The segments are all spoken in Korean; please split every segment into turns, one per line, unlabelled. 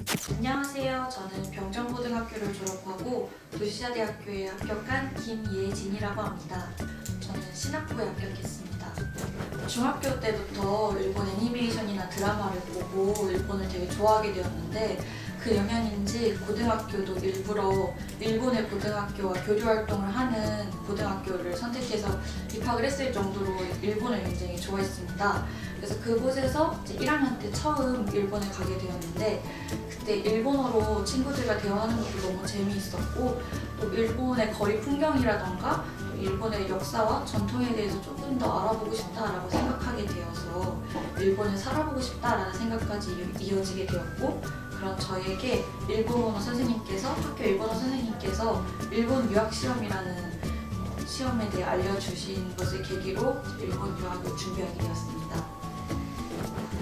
안녕하세요. 저는 병정고등학교를 졸업하고 도시자대학교에 합격한 김예진이라고 합니다. 저는 신학부에 합격했습니다. 중학교 때부터 일본 애니메이션이나 드라마를 보고 일본을 되게 좋아하게 되었는데 그 영향인지 고등학교도 일부러 일본의 고등학교와 교류활동을 하는 고등학교를 선택해서 입학을 했을 정도로 일본을 굉장히 좋아했습니다. 그래서 그곳에서 이제 1학년 때 처음 일본에 가게 되었는데 그때 일본어로 친구들과 대화하는 것도 너무 재미있었고 또 일본의 거리 풍경이라던가 또 일본의 역사와 전통에 대해서 조금 더 알아보고 싶다라고 생각하게 되어서 일본에 살아보고 싶다라는 생각까지 이어지게 되었고 그런 저에게 일본어 선생님께서 학교 일본어 선생님께서 일본 유학 시험이라는 시험에 대해 알려주신 것을 계기로 일본 유학을 준비하게 되었습니다.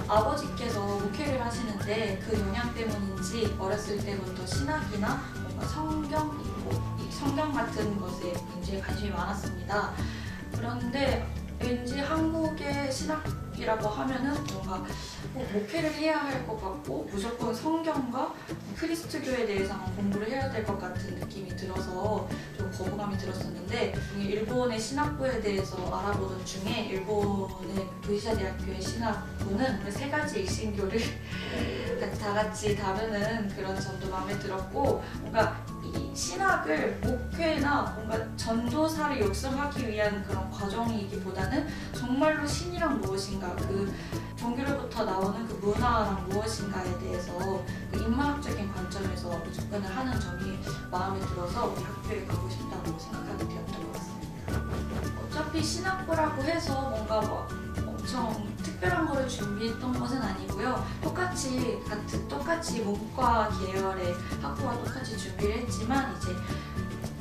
아버지께서 목회를 하시는데 그 영향 때문인지 어렸을 때부터 신학이나 뭔가 성경 같은 것에 굉장히 관심이 많았습니다. 그런데 왠지 한국의 신학이라고 하면은 뭔가 목회를 해야 할 것 같고 무조건 성경과 크리스트교에 대해서만 공부를 해야 될 것 같은 느낌이 들어서 좀 거부감이 들었었는데 일본의 신학부에 대해서 알아보던 중에 일본의 도시자대학교의 신학부는 3가지 일신교를 다 같이 다루는 그런 점도 마음에 들었고 뭔가 이 신학을 목회나 뭔가 전도사를 육성하기 위한 그런 과정이기보다는 정말로 신이란 무엇인가 그 종교로부터 나오는 그 문화랑 무엇인가에 대해서 그 인문학적인 관점에서 접근을 하는 점이 마음에 들어서 우리 학교에 가고 싶다고 생각하게 되었던 것 같습니다. 어차피 신학부라고 해서 뭔가 뭐 엄청 특별한 거를 준비했던 것은 아니고요. 똑같이 문과 계열의 학부와 똑같이 준비를 했지만 이제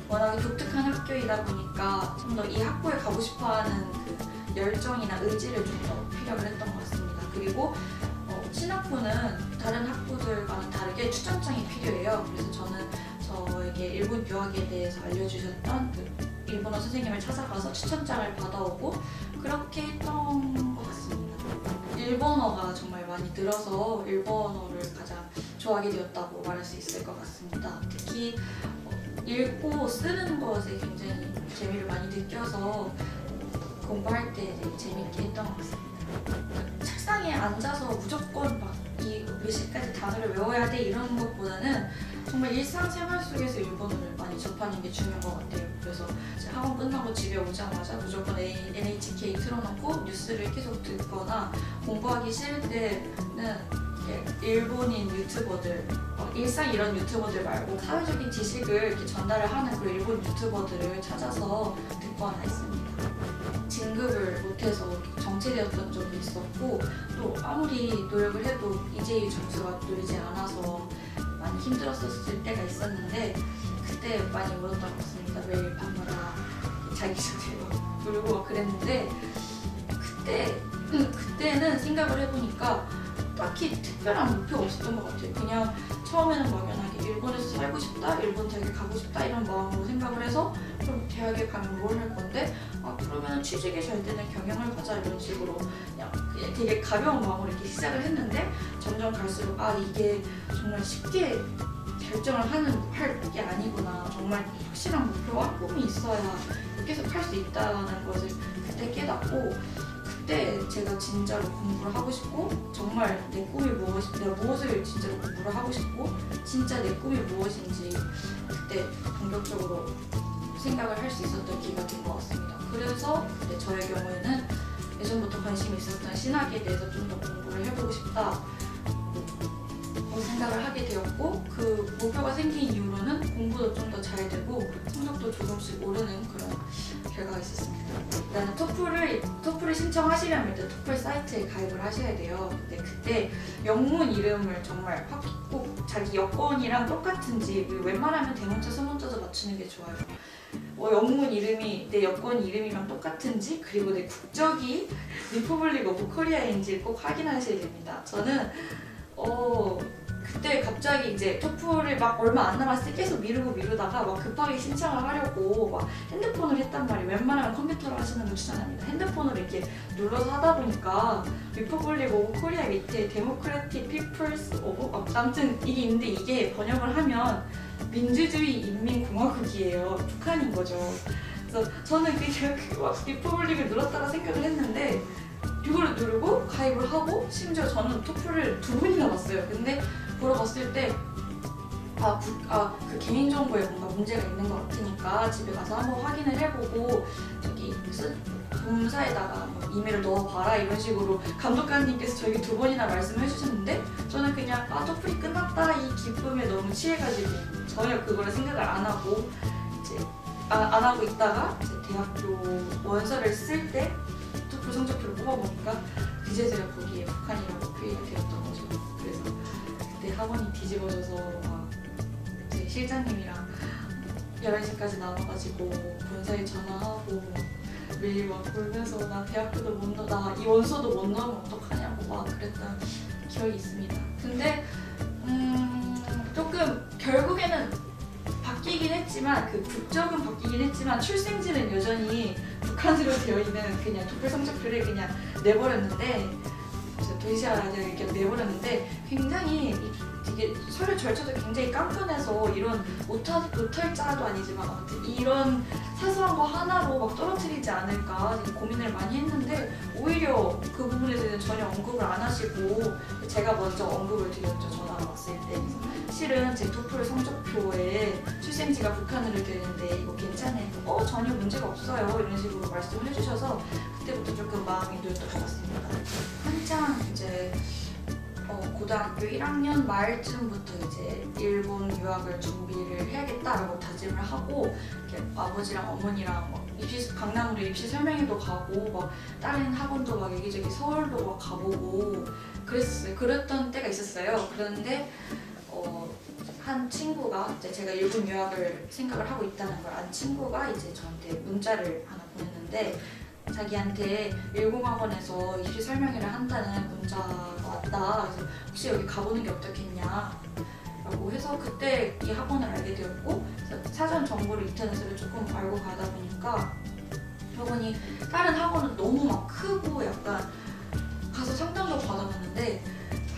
워낙에 독특한 학교이다 보니까 좀 더 이 학부에 가고 싶어하는 그 열정이나 의지를 좀 더 필요를 했던 것 같습니다. 그리고 신학부는 다른 학부들과는 다르게 추천장이 필요해요. 그래서 저는 저에게 일본 유학에 대해서 알려주셨던 그 일본어 선생님을 찾아가서 추천장을 받아오고 그렇게 했던 것 같습니다. 일본어가 정말 많이 늘어서 일본어를 가장 좋아하게 되었다고 말할 수 있을 것 같습니다. 특히 읽고 쓰는 것에 굉장히 재미를 많이 느껴서 공부할 때 되게 재밌게 했던 것 같습니다. 책상에 앉아서 무조건 막 이 몇 시까지 단어를 외워야 돼 이런 것보다는 정말 일상생활 속에서 일본어를 많이 접하는 게 중요한 것 같아요. 그래서 학원 끝나고 집에 오자마자 무조건 NHK 틀어놓고 뉴스를 계속 듣거나 공부하기 싫을 때는 일본인 유튜버들, 일상 이런 유튜버들 말고 사회적인 지식을 이렇게 전달을 하는 그 일본 유튜버들을 찾아서 듣거나 했습니다. 진급을 못해서 정체되었던 적이 있었고 또 아무리 노력을 해도 EJ 점수가 늘지 않아서 많이 힘들었을 때가 있었는데 그때 많이 울었던 것 같습니다. 매일 밤마다 자기 전에 울고 막 그랬는데 그때는 생각을 해보니까 딱히 특별한 목표가 없었던 것 같아요. 그냥 처음에는 막연하게 일본에서 살고 싶다, 일본 대학에 가고 싶다 이런 마음으로 생각을 해서 그럼 대학에 가면 뭘 할 건데 그러면 취직이 잘 되는 경영을 가자 이런 식으로 그냥 되게 가벼운 마음으로 이렇게 시작을 했는데 점점 갈수록 이게 정말 쉽게 결정을 할 게 아니구나. 정말 확실한 목표와 꿈이 있어야 계속 할 수 있다는 것을 그때 깨닫고 그때 제가 진짜로 공부를 하고 싶고 정말 내 꿈이 내가 무엇을 진짜로 공부를 하고 싶고 진짜 내 꿈이 무엇인지 그때 본격적으로 생각을 할 수 있었던 기회가 된 것 같습니다. 그래서 저의 경우에는 예전부터 관심이 있었던 신학에 대해서 좀 더 공부를 해보고 싶다 생각을 하게 되었고 그 목표가 생긴 이후로는 공부도 좀 더 잘 되고 성적도 조금씩 오르는 그런 결과가 있었습니다. 일단 토플을 신청하시려면 일단 토플 사이트에 가입을 하셔야 돼요. 근데 그때 영문 이름을 정말 꼭 자기 여권이랑 똑같은지 웬만하면 대문자 소문자도 맞추는 게 좋아요. 영문 이름이 내 여권 이름이랑 똑같은지 그리고 내 국적이 리퍼블릭 오브 코리아인지 꼭 확인하셔야 됩니다. 저는 그때 갑자기 이제 토플을 막 얼마 안 남았을 때 계속 미루다가 막 급하게 신청을 하려고 막 핸드폰을 했단 말이에요. 웬만하면 컴퓨터로 하시는 거 추천합니다. 핸드폰으로 이렇게 눌러서 하다 보니까 리퍼블릭 오브 코리아 밑에 데모크래틱 피플스 오브 아무튼 이게 있는데 이게 번역을 하면 민주주의 인민공화국이에요. 북한인 거죠. 그래서 저는 그냥 막 리퍼블릭을 눌렀다가 생각을 했는데 이거를 누르고 가입을 하고 심지어 저는 토플을 2번이나 봤어요. 근데 보러 갔을 때 그 개인정보에 뭔가 문제가 있는 것 같으니까 집에 가서 한번 확인을 해보고 저기 본사에다가 뭐 이메일을 넣어봐라 이런 식으로 감독관님께서 저에게 2번이나 말씀을 해주셨는데 저는 그냥 토플이 끝났다 이 기쁨에 너무 취해가지고 전혀 그걸 생각을 안 하고 이제 안 하고 있다가 이제 대학교 원서를 쓸 때 토플 성적표를 뽑아보니까 그제서야 거기에 북한이라고 표기가 되었던 거죠. 그래서 그때 학원이 뒤집어져서 막 제 실장님이랑 11시까지 남아가지고 본사에 전화하고 매일 막 울면서 나 대학교도 못 넣어, 나 이 원서도 못 넣으면 어떡하냐고 막 그랬던 기억이 있습니다. 근데 조금 결국에는 바뀌긴 했지만 그 국적은 바뀌긴 했지만 출생지는 여전히 북한으로 되어 있는 그냥 토플 성적표를 그냥 내버렸는데 도시아라를 이렇게 내버렸는데 굉장히 이게 서류 절차도 굉장히 깐깐해서 이런 오탈자도 아니지만 아무튼 이런 사소한 거 하나로 막 떨어뜨리지 않을까 고민을 많이 했는데 오히려 그 부분에 대해서 전혀 언급을 안 하시고 제가 먼저 언급을 드렸죠. 전화가 왔을 때. 실은 제 토플 성적표에 출생지가 북한으로 되는데 이거 괜찮아요? 전혀 문제가 없어요. 이런 식으로 말씀을 해주셔서 그때부터 조금 마음이 놓였던 것 같습니다. 한창 이제 고등학교 1학년 말쯤부터 이제 일본 유학을 준비를 해야겠다라고 다짐을 하고 이렇게 아버지랑 어머니랑 막 강남으로 입시 설명회도 가고 막 다른 학원도 막 여기저기 서울도 막 가보고 그랬어요. 그랬던 때가 있었어요. 그런데 한 친구가 이제 제가 일본 유학을 생각을 하고 있다는 걸 안 친구가 이제 저한테 문자를 하나 보냈는데 자기한테 일공학원에서 입시 설명회를 한다는 문자가 왔다. 그래서 혹시 여기 가보는 게 어떻겠냐 라고 해서 그때 이 학원을 알게 되었고 사전 정보를 인터넷으로 조금 알고 가다 보니까 학원이 다른 학원은 너무 막 크고 약간 가서 상담도 받아봤는데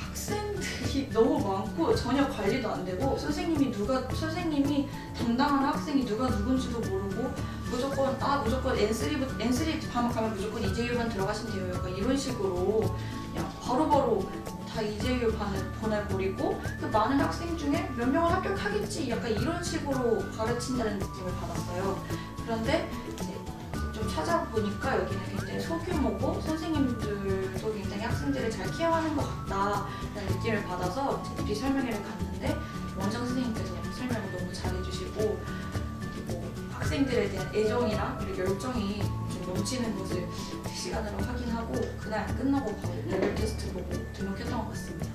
학생들이 너무 많고 전혀 관리도 안 되고 선생님이 담당하는 학생이 누가 누군지도 모르고 무조건 N3 가면 무조건 이재유반 들어가시면 돼요. 약간 이런 식으로 그냥 바로바로 다 이재유 반을 보내버리고 그 많은 학생 중에 몇 명은 합격하겠지 약간 이런 식으로 가르친다는 느낌을 받았어요. 그런데 이제 좀 찾아보니까 여기는 굉장히 소규모고 선생님들도 굉장히 학생들을 잘 케어하는 것 같다라는 느낌을 받아서 입시 설명회를 갔는데 원장 선생님께서 설명을 너무 잘해주시고 학생들에 대한 애정이랑 그리고 열정이 좀 넘치는 것을 실시간으로 확인하고 그날 끝나고 바로 레벨 테스트 보고 등록했던 것 같습니다.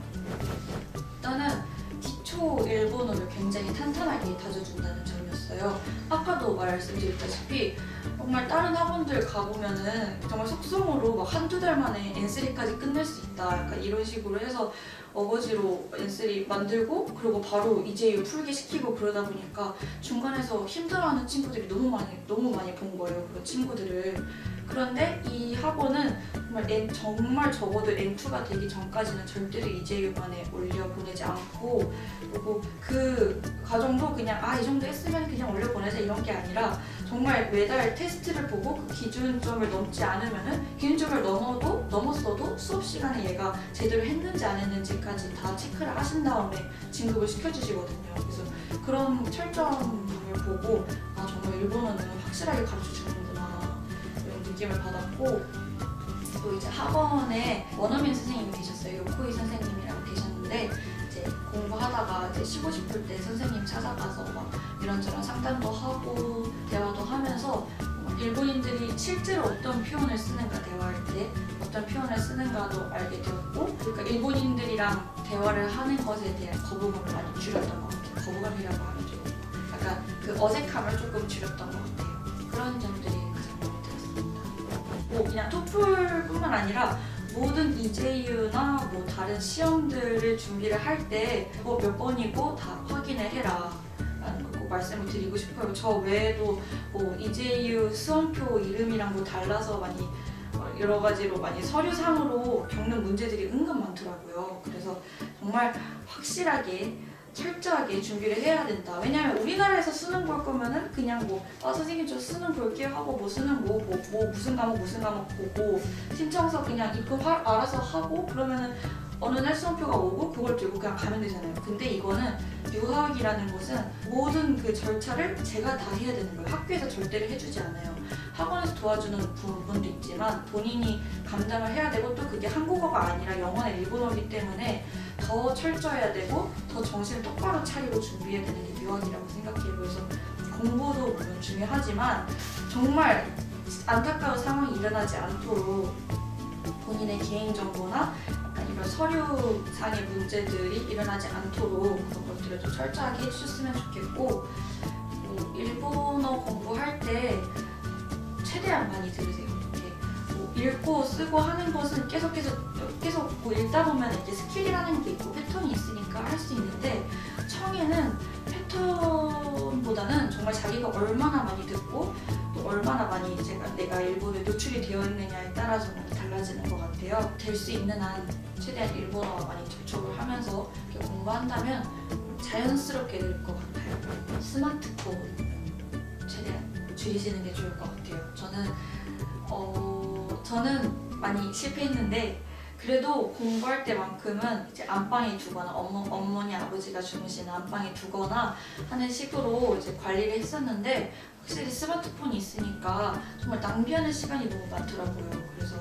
일단은 기초 일본어를 굉장히 탄탄하게 다져준다는 점이었어요. 아까도 말씀드렸다시피 정말 다른 학원들 가보면은 정말 속성으로 막 한두 달 만에 N3까지 끝낼 수 있다 약간 이런 식으로 해서 어거지로 N3 만들고 그리고 바로 이재유 풀기 시키고 그러다 보니까 중간에서 힘들어하는 친구들이 너무 많이 본 거예요. 그런 친구들을. 그런데 이 학원은 정말 적어도 N2가 되기 전까지는 절대로 이재유반에 올려보내지 않고 그리고 그 과정도 그냥 이 정도 했으면 그냥 올려보내자 이런 게 아니라 정말 매달 테스트를 보고 그 기준점을 넘지 않으면은 기준점을 넘었어도 수업 시간에 얘가 제대로 했는지 안 했는지까지 다 체크를 하신 다음에 진급을 시켜주시거든요. 그래서 그런 철저함을 보고 정말 일본어는 확실하게 가르쳐주는구나 이런 느낌을 받았고 또 이제 학원에 원어민 선생님이 계셨어요. 요코이 선생님이라고 계셨는데 이제 공부하다가 이제 쉬고 싶을 때 선생님 찾아가서 막 이런저런 상담도 하고 대화도 하면서 일본인들이 실제로 어떤 표현을 쓰는가 대화할 때 어떤 표현을 쓰는가도 알게 되었고 그러니까 일본인들이랑 대화를 하는 것에 대한 거부감을 많이 줄였던 것 같아요. 거부감이라고 하면 좀 약간 그 어색함을 조금 줄였던 것 같아요. 그런 점들이 가장 마음에 들었습니다. 그냥 토플뿐만 아니라 모든 EJU나 뭐 다른 시험들을 준비를 할 때 그거 몇 번이고 다 확인을 해라 라는 거 꼭 말씀을 드리고 싶어요. 저 외에도 뭐 EJU 수험표 이름이랑 뭐 달라서 많이 여러 가지로 많이 서류상으로 겪는 문제들이 은근 많더라고요. 그래서 정말 확실하게 철저하게 준비를 해야 된다. 왜냐면 우리나라에서 수능 볼 거면은 그냥 뭐 선생님 저 수능 볼게요 하고 뭐 수능 뭐 무슨 과목 보고 신청서 그냥 입금 알아서 하고 그러면은 어느 날 수험표가 오고 그걸 들고 그냥 가면 되잖아요. 근데 이거는 유학이라는 것은 모든 그 절차를 제가 다 해야 되는 거예요. 학교에서 절대로 해주지 않아요. 학원에서 도와주는 부분도 있지만 본인이 감당을 해야 되고 또 그게 한국어가 아니라 영어나 일본어이기 때문에 더 철저해야 되고 더 정신을 똑바로 차리고 준비해야 되는 게 유학이라고 생각해요. 그래서 공부도 물론 중요하지만 정말 안타까운 상황이 일어나지 않도록 본인의 개인정보나 이런 서류상의 문제들이 일어나지 않도록 그런 것들을 좀 철저하게 해주셨으면 좋겠고 일본어 공부할 때 최대한 많이 들으세요. 이렇게 뭐 읽고 쓰고 하는 것은 계속 뭐 읽다 보면 이렇게 스킬이라는 게 있고 패턴이 있으니까 할 수 있는데 청해는 패턴보다는 정말 자기가 얼마나 많이 듣고 또 얼마나 많이 내가 일본에 노출이 되어 있느냐에 따라서 많이 달라지는 것 같아요. 될 수 있는 한 최대한 일본어와 많이 접촉을 하면서 이렇게 공부한다면 자연스럽게 될 것 같아요. 스마트폰 최대한 줄이시는 게 좋을 것 같아요. 저는 많이 실패했는데 그래도 공부할 때만큼은 이제 안방에 두거나 어머니 아버지가 주무시는 안방에 두거나 하는 식으로 이제 관리를 했었는데 확실히 스마트폰이 있으니까 정말 낭비하는 시간이 너무 많더라고요. 그래서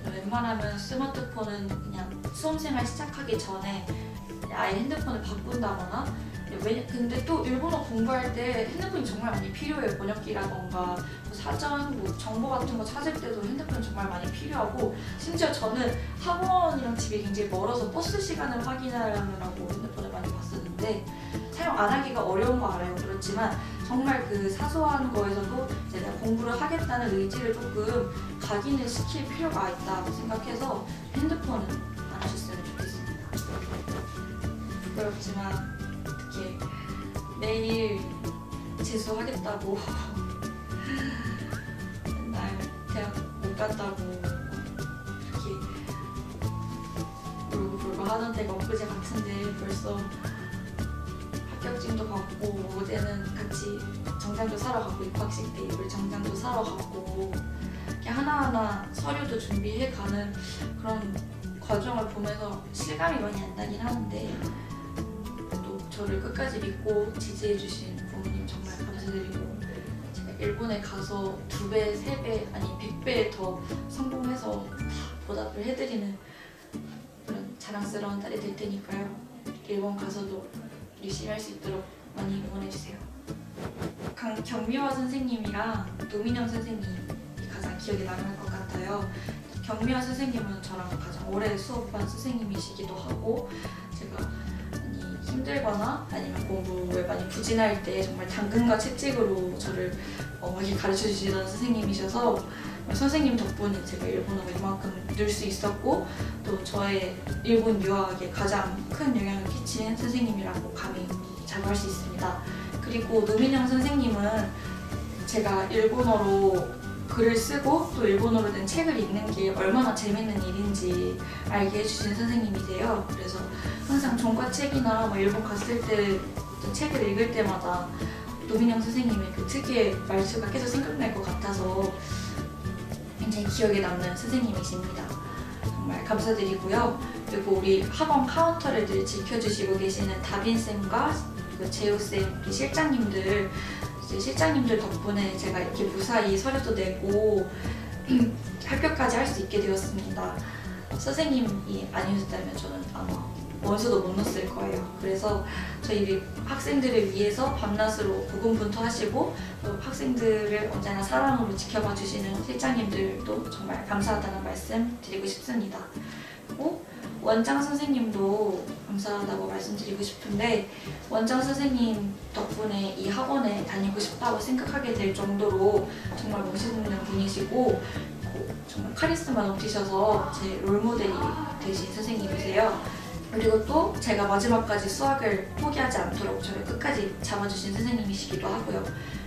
웬만하면 스마트폰은 그냥 수험생활 시작하기 전에 아예 핸드폰을 바꾼다거나 근데 또 일본어 공부할 때 핸드폰이 정말 많이 필요해요. 번역기라던가 사전, 뭐 정보 같은 거 찾을 때도 핸드폰이 정말 많이 필요하고 심지어 저는 학원이랑 집이 굉장히 멀어서 버스 시간을 확인하려고 핸드폰을 많이 봤었는데 사용 안 하기가 어려운 거 알아요. 그렇지만 정말 그 사소한 거에서도 이제 내가 공부를 하겠다는 의지를 조금 각인을 시킬 필요가 있다고 생각해서 핸드폰은 안 하셨으면 좋겠습니다. 부끄럽지만 어떻게 매일 재수하겠다고 맨날 대학 못 갔다고 이렇게 울고불고 하던 때가 엊그제 같은데 벌써 합격증도 받고 어제는 같이 정장도 사러 가고 입학식 때 입을 정장도 사러 가고 이렇게 하나하나 서류도 준비해가는 그런 과정을 보면서 실감이 많이 안 나긴 하는데 또 저를 끝까지 믿고 지지해주신 부모님 정말 감사드리고 제가 일본에 가서 2배, 3배, 아니 100배 더 성공해서 보답을 해드리는 그런 자랑스러운 딸이 될 테니까요. 일본 가서도 열심히 할 수 있도록 많이 응원해주세요. 경미화 선생님이랑 노민영 선생님이 가장 기억에 남을 것 같아요. 경미화 선생님은 저랑 가장 오래 수업한 선생님이시기도 하고 제가 많이 힘들거나 아니면 공부에 많이 부진할 때 정말 당근과 채찍으로 저를 많이 가르쳐주시던 선생님이셔서 선생님 덕분에 제가 일본어가 이만큼 늘 수 있었고 또 저의 일본 유학에 가장 큰 영향을 끼친 선생님이라고 감히 자부할 수 있습니다. 그리고 노민영 선생님은 제가 일본어로 글을 쓰고 또 일본어로 된 책을 읽는 게 얼마나 재밌는 일인지 알게 해주신 선생님이세요. 그래서 항상 종과책이나 일본 갔을 때 어떤 책을 읽을 때마다 노민영 선생님의 그 특유의 말투가 계속 생각날 것 같아서 굉장히 기억에 남는 선생님이십니다. 정말 감사드리고요. 그리고 우리 학원 카운터를 늘 지켜주시고 계시는 다빈쌤과 재우쌤, 우리 실장님들 덕분에 제가 이렇게 무사히 서류도 내고 합격까지 할 수 있게 되었습니다. 선생님이 아니셨다면 저는 아마 원서도 못 넣었을 거예요. 그래서 저희 학생들을 위해서 밤낮으로 고군분투하시고 또 학생들을 언제나 사랑으로 지켜봐 주시는 실장님들도 정말 감사하다는 말씀 드리고 싶습니다. 그리고 원장 선생님도 감사하다고 말씀드리고 싶은데 원장 선생님 덕분에 이 학원에 다니고 싶다고 생각하게 될 정도로 정말 멋있는 분이시고 정말 카리스마 넘치셔서 제 롤모델이 되신 선생님이세요. 그리고 또 제가 마지막까지 수학을 포기하지 않도록 저를 끝까지 잡아주신 선생님이시기도 하고요.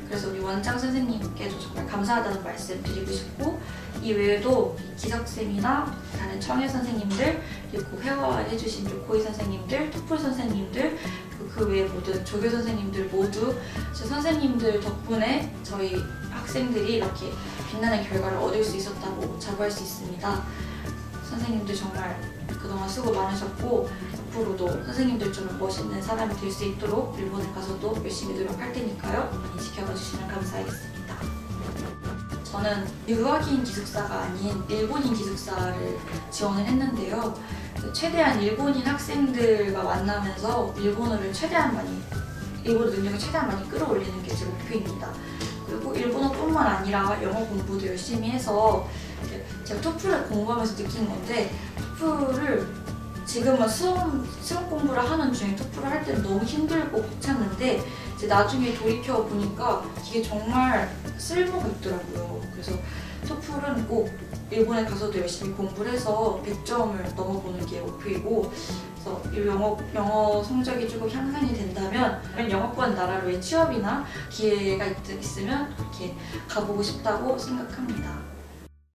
그래서 우리 원장 선생님께도 정말 감사하다는 말씀 드리고 싶고, 이 외에도 기석쌤이나 다른 청해 선생님들, 그리고 회화해주신 고이 선생님들, 토플 선생님들, 그 외에 모든 조교 선생님들 모두 제 선생님들 덕분에 저희 학생들이 이렇게 빛나는 결과를 얻을 수 있었다고 자부할 수 있습니다. 선생님들 정말 그동안 수고 많으셨고, 앞으로도 선생님들처럼 멋있는 사람이 될 수 있도록 일본에 가서도 열심히 노력할 테니까요. 많이 지켜봐 주시면 감사하겠습니다. 저는 유학인 기숙사가 아닌 일본인 기숙사를 지원을 했는데요. 최대한 일본인 학생들과 만나면서 일본어 능력을 최대한 많이 끌어올리는 게 제 목표입니다. 그리고 일본어뿐만 아니라 영어 공부도 열심히 해서, 제가 토플을 공부하면서 느낀 건데, 토플을 지금은 시험 공부를 하는 중에 토플을 할 때는 너무 힘들고 벅찼는데, 이제 나중에 돌이켜 보니까 이게 정말 쓸모가 있더라고요. 그래서 토플은 꼭 일본에 가서도 열심히 공부를 해서 100점을 넘어보는 게 목표이고, 그래서 영어 성적이 조금 향상이 된다면 영어권 나라로의 취업이나 기회가 있으면 이렇게 가보고 싶다고 생각합니다.